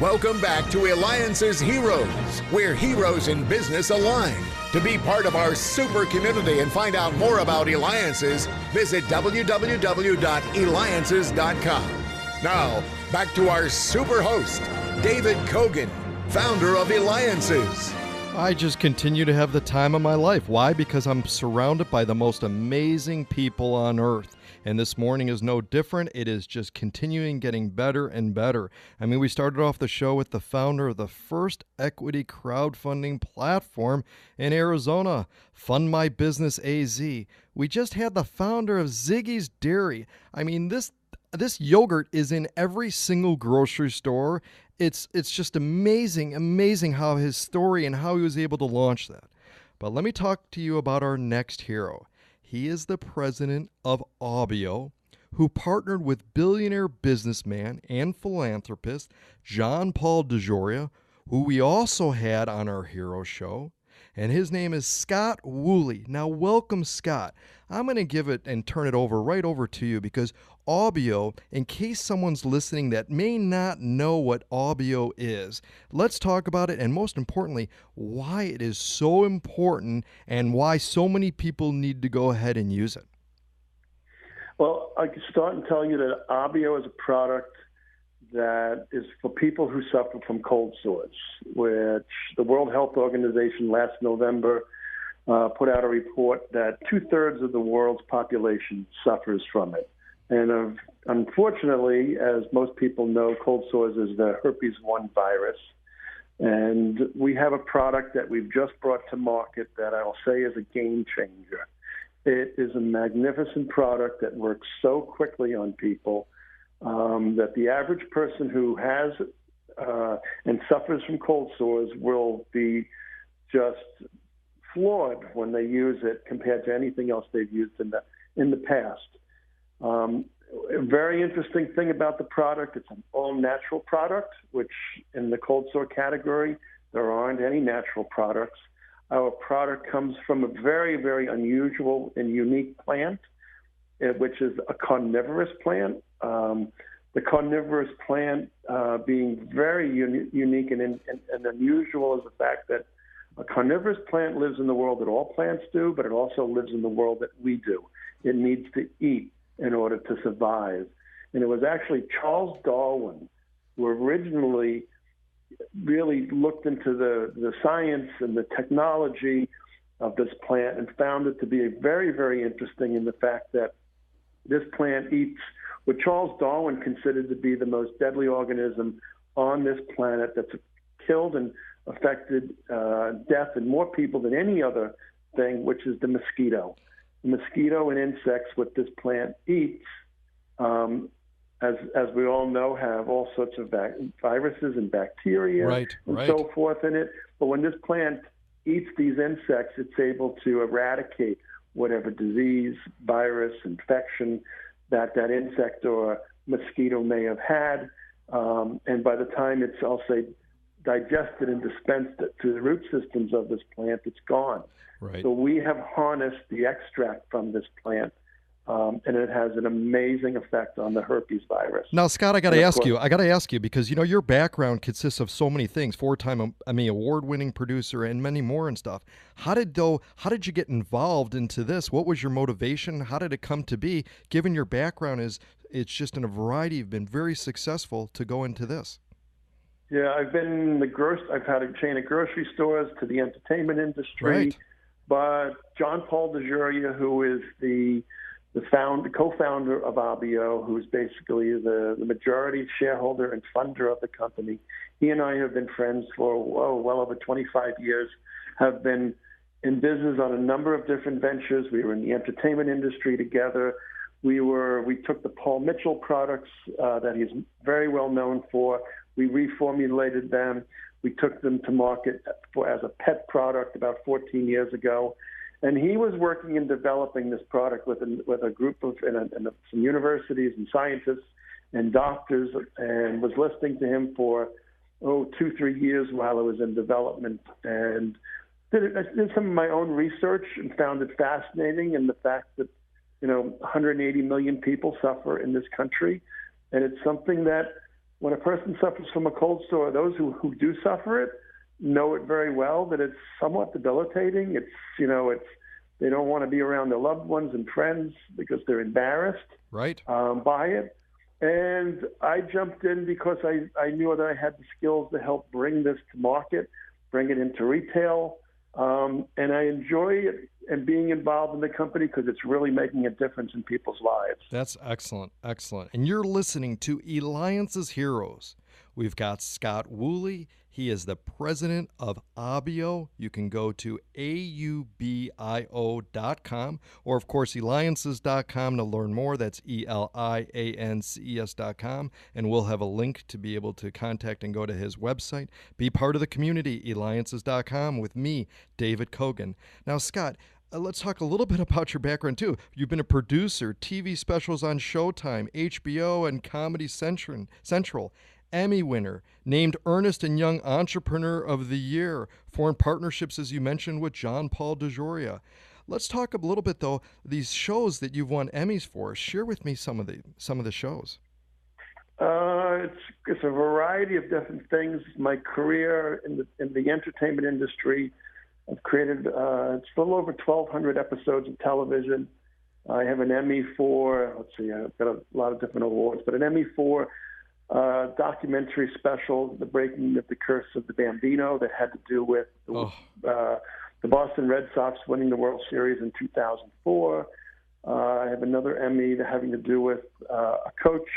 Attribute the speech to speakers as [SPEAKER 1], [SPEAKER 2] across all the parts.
[SPEAKER 1] Welcome back to Eliances Heroes, where heroes in business align. To be part of our super community and find out more about Eliances, visit www.Eliances.com. Now, back to our super host, David Cogan, founder of Eliances.
[SPEAKER 2] I just continue to have the time of my life. Why? Because I'm surrounded by the most amazing people on earth. And this morning is no different. It is just continuing getting better and better. I mean, we started off the show with the founder of the first equity crowdfunding platform in Arizona, Fund My Business AZ. We just had the founder of Ziggy's Dairy. I mean, this yogurt is in every single grocery store. It's just amazing how his story and how he was able to launch that. But let me talk to you about our next hero. He is the president of Aubio, who partnered with billionaire businessman and philanthropist John Paul DeJoria, who we also had on our hero show. And his name is Scott Woolley. Now, welcome, Scott. I'm going to give it and turn it right over to you because Aubio, in case someone's listening that may not know what Aubio is, let's talk about it, and most importantly, why it is so important and why so many people need to go ahead and use it.
[SPEAKER 3] Well, I can start and tell you that Aubio is a product that is for people who suffer from cold sores, which the World Health Organization last November put out a report that 2/3 of the world's population suffers from it. And unfortunately, as most people know, cold sores is the herpes 1 virus. And we have a product that we've just brought to market that I'll say is a game changer. It is a magnificent product that works so quickly on people that the average person who has and suffers from cold sores will be just floored when they use it compared to anything else they've used in the past. A very interesting thing about the product, it's an all-natural product, which in the cold sore category, there aren't any natural products. Our product comes from a very, very unusual and unique plant, which is a carnivorous plant. The carnivorous plant being very unique and unusual is the fact that a carnivorous plant lives in the world that all plants do, but it also lives in the world that we do. It needs to eat in order to survive. And it was actually Charles Darwin who originally really looked into the science and the technology of this plant and found it to be very, very interesting in the fact that this plant eats what Charles Darwin considered to be the most deadly organism on this planet that's killed and affected death in more people than any other thing, which is the mosquito. The mosquito and insects, what this plant eats, as we all know, have all sorts of viruses and bacteria and so forth in it. But when this plant eats these insects, it's able to eradicate whatever disease, virus, infection that insect or mosquito may have had. And by the time it's, I'll say, digested and dispensed to the root systems of this plant, it's gone.
[SPEAKER 2] Right.
[SPEAKER 3] So we have harnessed the extract from this plant, and it has an amazing effect on the herpes virus.
[SPEAKER 2] Now, Scott, I got to ask you because, you know, your background consists of so many things, 4-time Emmy award-winning producer and many more and stuff. How did you get involved into this? What was your motivation? How did it come to be, given your background it's just in a variety, you've been very successful to go into this?
[SPEAKER 3] Yeah, I've had a chain of grocery stores to the entertainment industry.
[SPEAKER 2] Right.
[SPEAKER 3] But John Paul DeJoria, who is the co-founder of Aubio, who's basically the majority shareholder and funder of the company, he and I have been friends for well over 25 years, have been in business on a number of different ventures. We were in the entertainment industry together. We took the Paul Mitchell products that he's very well known for. We reformulated them. We took them to market as a pet product about 14 years ago. And he was working in developing this product with a group of some universities and scientists and doctors, and was listening to him for 2-3 years while it was in development. And I did some of my own research and found it fascinating, and the fact that 180 million people suffer in this country, and it's something that when a person suffers from a cold sore, those who do suffer it know it very well, that it's somewhat debilitating. They don't want to be around their loved ones and friends because they're embarrassed by it. And I jumped in because I knew that I had the skills to help bring this to market, bring it into retail. And I enjoy it and being involved in the company because it's really making a difference in people's lives.
[SPEAKER 2] That's excellent, excellent. And you're listening to Eliances Heroes. We've got Scott Woolley. He is the president of Aubio. You can go to aubio.com or, of course, Eliances.com to learn more. That's Eliances.com. And we'll have a link to be able to contact and go to his website. Be part of the community, Eliances.com, with me, David Cogan. Now, Scott, let's talk a little bit about your background, too. You've been a producer, TV specials on Showtime, HBO, and Comedy Central. Emmy winner, named Earnest and Young Entrepreneur of the Year, foreign partnerships, as you mentioned, with John Paul DeJoria. Let's talk a little bit, though, these shows that you've won Emmys for. Share with me some of the shows.
[SPEAKER 3] It's a variety of different things. My career in the entertainment industry, I've created it's a little over 1,200 episodes of television. I have an Emmy for, I've got a lot of different awards, but an Emmy for documentary special, The Breaking of the Curse of the Bambino, that had to do with the Boston Red Sox winning the World Series in 2004. I have another Emmy having to do with a coach,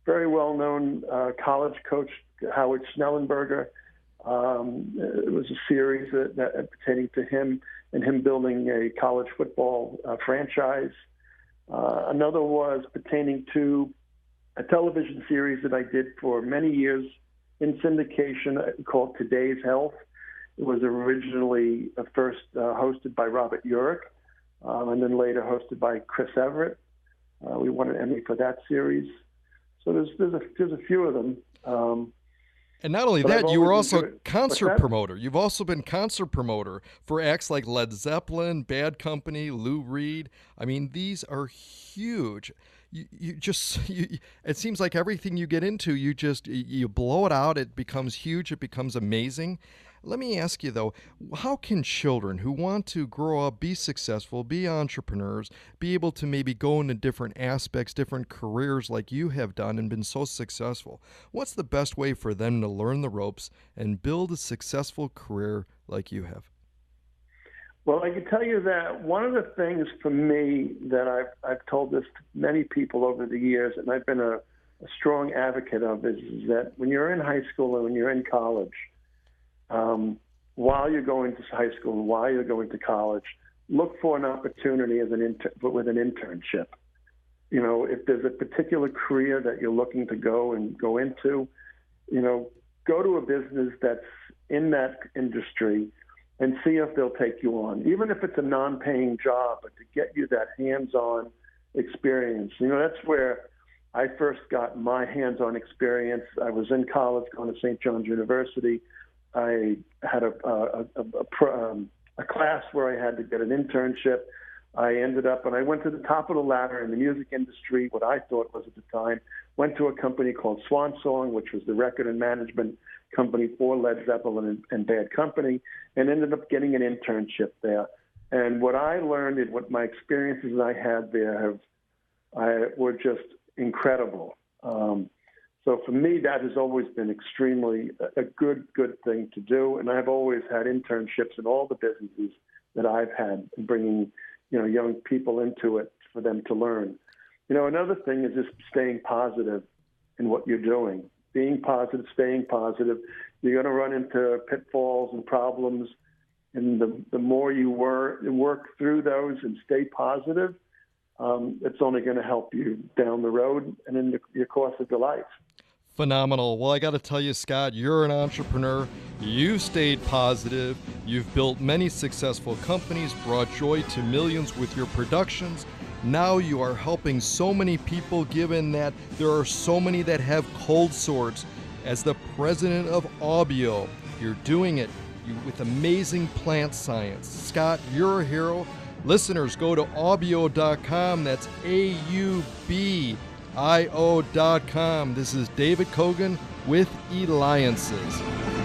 [SPEAKER 3] very well-known college coach, Howard Schnellenberger. It was a series that pertaining to him and him building a college football franchise. Another was pertaining to a television series that I did for many years in syndication called Today's Health. It was originally first hosted by Robert Urich, and then later hosted by Chris Everett. We won an Emmy for that series. So there's a few of them.
[SPEAKER 2] And not only that, you were also concert promoter. You've also been concert promoter for acts like Led Zeppelin, Bad Company, Lou Reed. I mean, these are huge. It seems like everything you get into, you blow it out. It becomes huge. It becomes amazing. Let me ask you, though, how can children who want to grow up, be successful, be entrepreneurs, be able to maybe go into different aspects, different careers like you have done and been so successful? What's the best way for them to learn the ropes and build a successful career like you have?
[SPEAKER 3] Well, I can tell you that one of the things for me that I've told this to many people over the years, and I've been a strong advocate of, is that when you're in high school and when you're in college, while you're going to high school and while you're going to college, look for an opportunity with an internship. You know, if there's a particular career that you're looking to go into, go to a business that's in that industry and see if they'll take you on, even if it's a non-paying job, but to get you that hands-on experience. That's where I first got my hands-on experience. I was in college going to St. John's University. I had a class where I had to get an internship. I ended up, and I went to the top of the ladder in the music industry, what I thought was at the time, went to a company called Swan Song, which was the record and management company for Led Zeppelin and Bad Company, and ended up getting an internship there. And what I learned and what my experiences I had there were just incredible. So for me, that has always been extremely a good thing to do. And I've always had internships in all the businesses that I've had, bringing young people into it for them to learn. Another thing is just staying positive in what you're doing. Being positive, staying positive. You're going to run into pitfalls and problems, and the more you work through those and stay positive, it's only going to help you down the road and in your course of your life.
[SPEAKER 2] Phenomenal. Well, I got to tell you, Scott, you're an entrepreneur. You've stayed positive. You've built many successful companies, brought joy to millions with your productions. Now you are helping so many people, given that there are so many that have cold sores. As the president of Aubio, you're doing it with amazing plant science. Scott, you're a hero. Listeners, go to Aubio.com. That's io.com. This is David Cogan with Eliances.